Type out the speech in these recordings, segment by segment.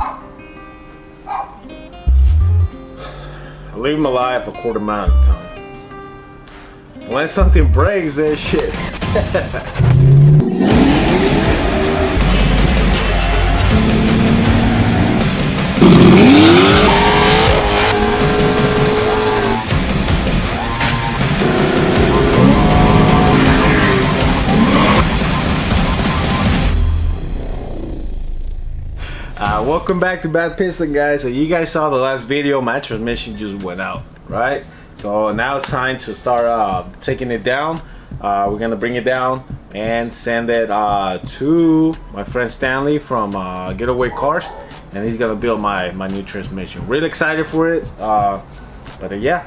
I leave them alive a quarter mile at a time. When something breaks, that shit. Welcome back to Bad Piston, guys. So you guys saw the last video, my transmission just went out, right? So now it's time to start taking it down. We're gonna bring it down and send it to my friend Stanley from Getawaycarz, and he's gonna build my new transmission. Really excited for it. But yeah,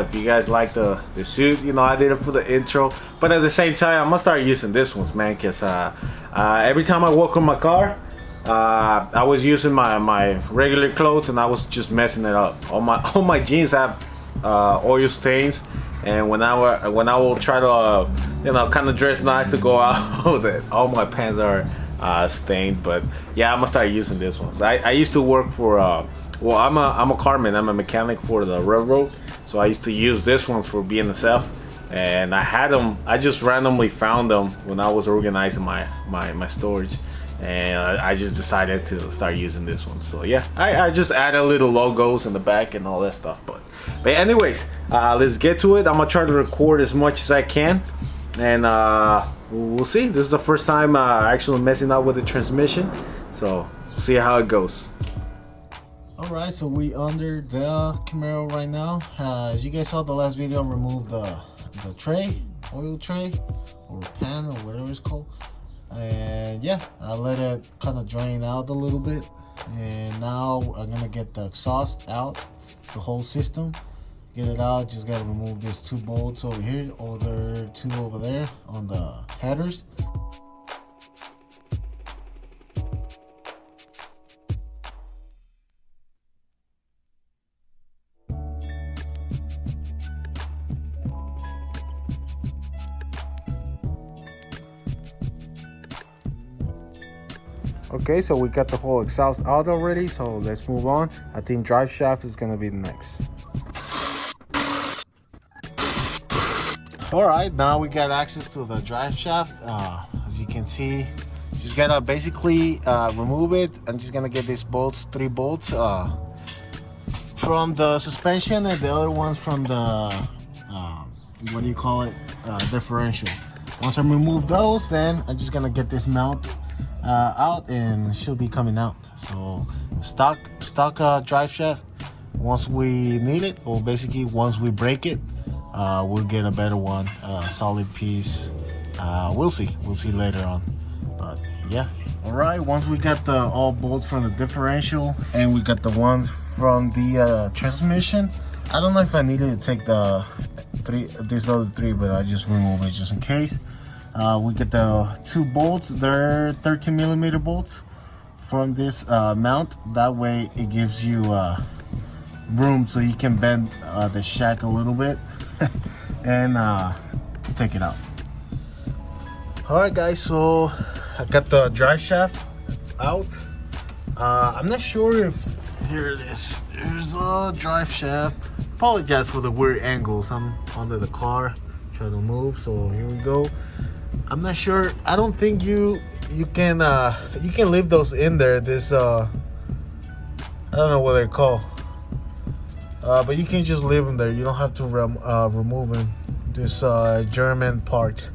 if you guys like the suit, you know, I did it for the intro, but at the same time I'm gonna start using this ones, man, because every time I walk on my car, I was using my regular clothes and I was just messing it up. All my jeans have oil stains, and when I will try to you know, kind of dress nice to go out, that all my pants are stained. But yeah, I'm gonna start using this ones. I used to work for well, I'm a carman, I'm a mechanic for the railroad, so I used to use this ones for BNSF, and I had them, I just randomly found them when I was organizing my storage, and I just decided to start using this one. So yeah, I just added little logos in the back and all that stuff. But anyways, let's get to it. I'm gonna try to record as much as I can, and we'll see. This is the first time actually messing up with the transmission, so we'll see how it goes. Alright, so we under the Camaro right now. As you guys saw the last video, I removed the tray, oil tray or pan or whatever it's called. And yeah, I let it kind of drain out a little bit, and now I'm gonna get the exhaust out, the whole system, get it out. Just gotta remove these two bolts over here, other two over there on the headers. Okay, so we got the whole exhaust out already, so let's move on. I think Driveshaft is gonna be the next. Alright, now we got access to the Driveshaft. As you can see, just gotta basically remove it. I'm just gonna get these bolts, 3 bolts from the suspension, and the other ones from the what do you call it, differential. Once I remove those, then I'm just gonna get this mount out, and she'll be coming out. So stock Driveshaft, once we need it, or basically once we break it, we'll get a better one, solid piece. We'll see later on. But yeah, all right, once we got the all bolts from the differential and we got the ones from the transmission, I don't know if I needed to take these other 3, but I just removed it just in case. We get the 2 bolts. They're 13mm bolts from this mount. That way it gives you room so you can bend the shack a little bit and take it out. Alright guys, so I got the Driveshaft out. I'm not sure if, here it is, here's the Driveshaft. Apologize for the weird angles, I'm under the car trying to move, so here we go. I'm not sure, I don't think you can leave those in there. This I don't know what they're called, but you can just leave them there. You don't have to remove them, this German part.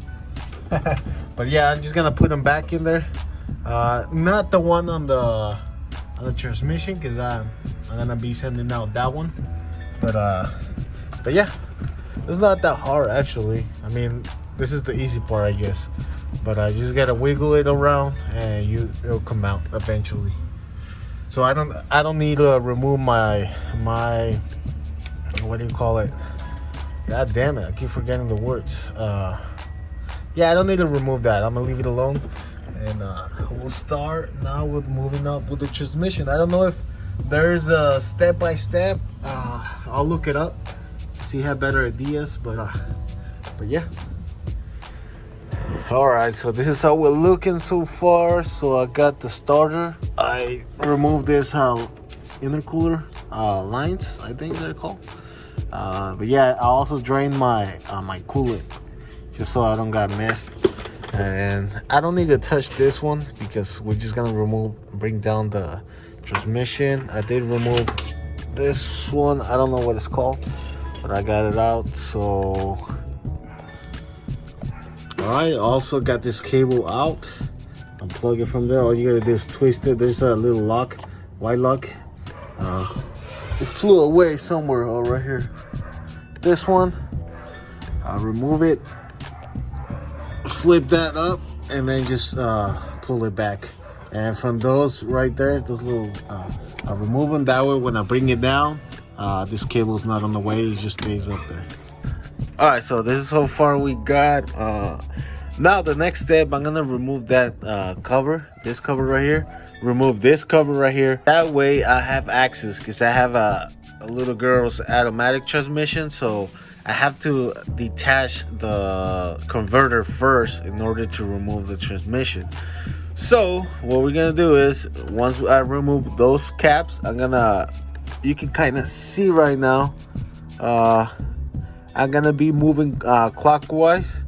But yeah, I'm just gonna put them back in there, not the one on the transmission, because I'm gonna be sending out that one. But yeah, it's not that hard actually. I mean, this is the easy part, I guess. But I just gotta wiggle it around, and it'll come out eventually. So I don't need to remove my what do you call it? God damn it, I keep forgetting the words. Yeah, I don't need to remove that. I'm gonna leave it alone, and we'll start now with moving up with the transmission. I don't know if there's a step-by-step. I'll look it up, see, have better ideas. But yeah. All right, so this is how we're looking so far. So I got the starter. I removed this intercooler lines, I think they're called. But yeah, I also drained my my coolant just so I don't got messed. And I don't need to touch this one because we're just gonna bring down the transmission. I did remove this one. I don't know what it's called, but I got it out. So all right, also got this cable out. Unplug it from there. All you gotta do is twist it. There's a little lock, white lock. It flew away somewhere. Oh, right here. This one. I'll remove it. Flip that up and then just pull it back. And from those right there, those little, I'll remove them. That way, when I bring it down, this cable is not on the way. It just stays up there. All right, so this is so far we got. Now the next step, I'm gonna remove that cover, this cover right here. Remove this cover right here. That way I have access, because I have a little girl's automatic transmission, so I have to detach the converter first in order to remove the transmission. So what we're gonna do is, once I remove those caps, you can kind of see right now, I'm gonna be moving clockwise.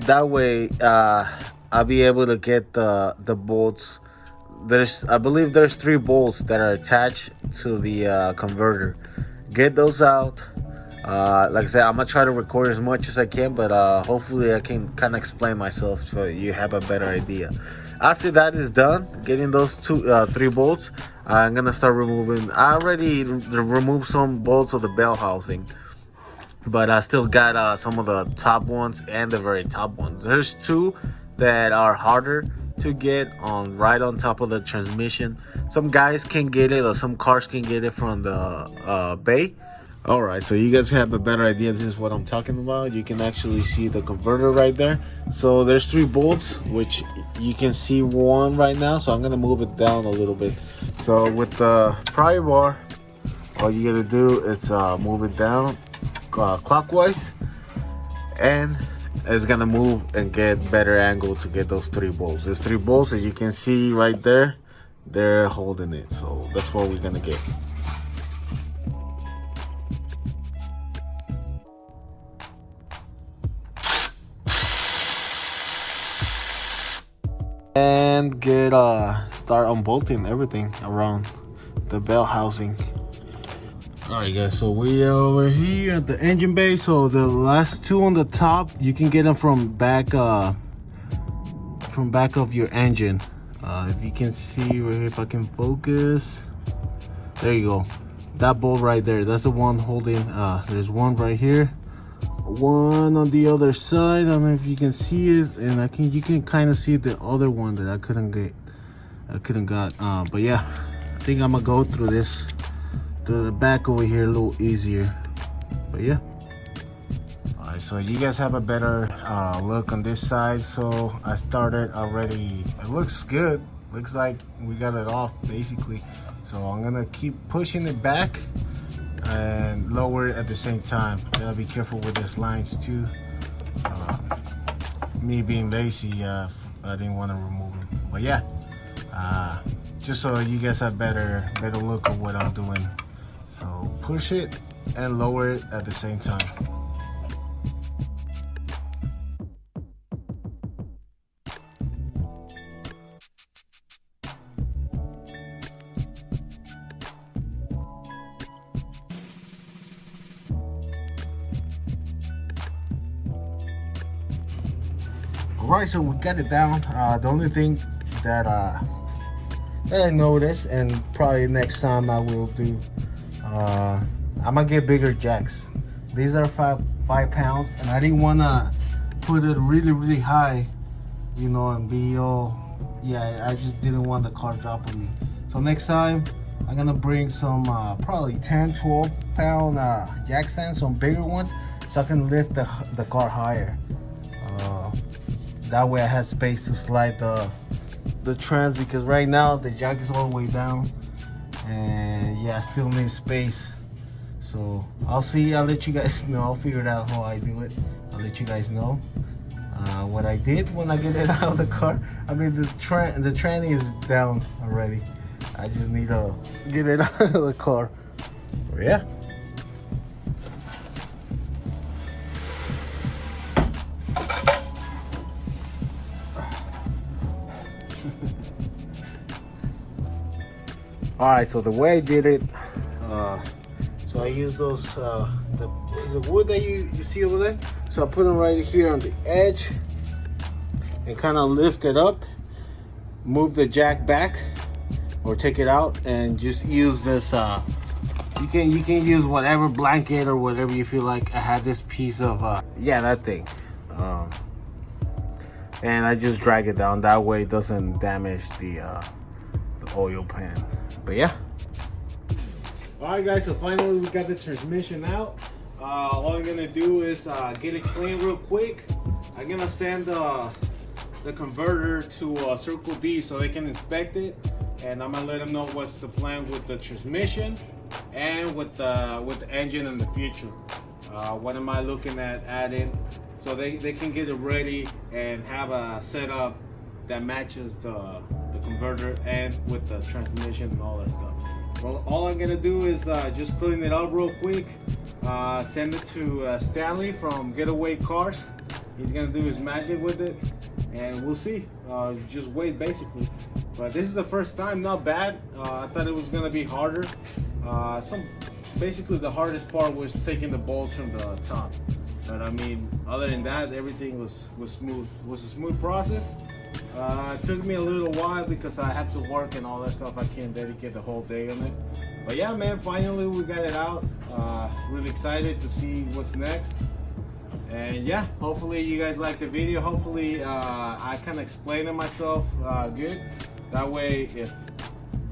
That way I'll be able to get the bolts. I believe there's 3 bolts that are attached to the converter. Get those out. Like I said, I'm gonna try to record as much as I can, but hopefully I can kind of explain myself so you have a better idea. After that is done, getting those 3 bolts, I'm gonna start removing. I already removed some bolts of the bell housing, but I still got some of the top ones and the very top ones. There's 2 that are harder to get right on top of the transmission. Some guys can get it, or some cars can get it from the bay. All right, so you guys have a better idea. This is what I'm talking about. You can actually see the converter right there. So there's 3 bolts, which you can see one right now. So I'm gonna move it down a little bit. So with the pry bar, all you gotta do is move it down clockwise, and it's gonna move and get better angle to get those 3 bolts. There's 3 bolts, as you can see right there. They're holding it, so that's what we're gonna get. And get start unbolting everything around the bell housing. All right, guys, so we are over here at the engine bay. So the last 2 on the top, you can get them from back of your engine. If you can see right here, if I can focus, there you go. That bolt right there, that's the one holding. There's one right here, one on the other side. I don't know if you can see it, and you can kind of see the other one that I couldn't got. But yeah, I think I'm gonna go through this to the back over here a little easier. But yeah. All right, so you guys have a better look on this side. So I started already. It looks good. Looks like we got it off basically. So I'm gonna keep pushing it back and lower it at the same time. Gotta be careful with these lines too. Me being lazy, I didn't want to remove them. But yeah, just so you guys have better look of what I'm doing. So push it and lower it at the same time. Alright, so we got it down. The only thing that I noticed, and probably next time I will do, I'm gonna get bigger jacks. These are 5 pounds, and I didn't want to put it really high, you know, and be all, yeah, I just didn't want the car dropping me. So next time I'm gonna bring some probably 10-12 pound jack stands, some bigger ones, so I can lift the car higher. That way I have space to slide the trans, because right now the jack is all the way down, and yeah, I still need space. So I'll let you guys know. I'll figure it out how I do it. I'll let you guys know. What I did when I get it out of the car, I mean the tranny is down already. I just need to get it out of the car. But yeah. All right, so the way I did it, so I used those the piece of wood that you see over there. So I put them right here on the edge and kind of lift it up, move the jack back or take it out, and just use this. You can use whatever blanket or whatever you feel like. I had this piece of yeah, that thing, and I just drag it down. That way it doesn't damage the oil pan. But yeah. All right, guys. So finally we got the transmission out. All I'm gonna do is get it clean real quick. I'm gonna send the converter to Circle D so they can inspect it, and I'm gonna let them know what's the plan with the transmission and with the engine in the future. What am I looking at adding so they can get it ready and have a setup that matches the converter and with the transmission and all that stuff. Well, all I'm gonna do is just clean it up real quick, send it to Stanley from Getawaycarz. He's gonna do his magic with it, and we'll see. Just wait, basically. But this is the first time, not bad. I thought it was gonna be harder. Basically the hardest part was taking the bolts from the top. But I mean, other than that, everything was smooth. It was a smooth process. It took me a little while because I have to work and all that stuff. I can't dedicate the whole day on it. But yeah, man, finally we got it out. Really excited to see what's next. And yeah, hopefully you guys like the video. Hopefully I can explain it myself good. That way,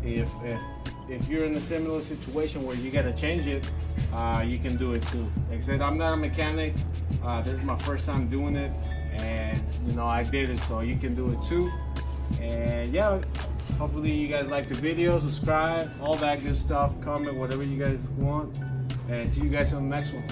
if you're in a similar situation where you gotta change it, you can do it too. Like I said, I'm not a mechanic. This is my first time doing it, and you know, I did it, so you can do it too. And yeah, hopefully you guys like the video, subscribe, all that good stuff, comment, whatever you guys want, and see you guys on the next one.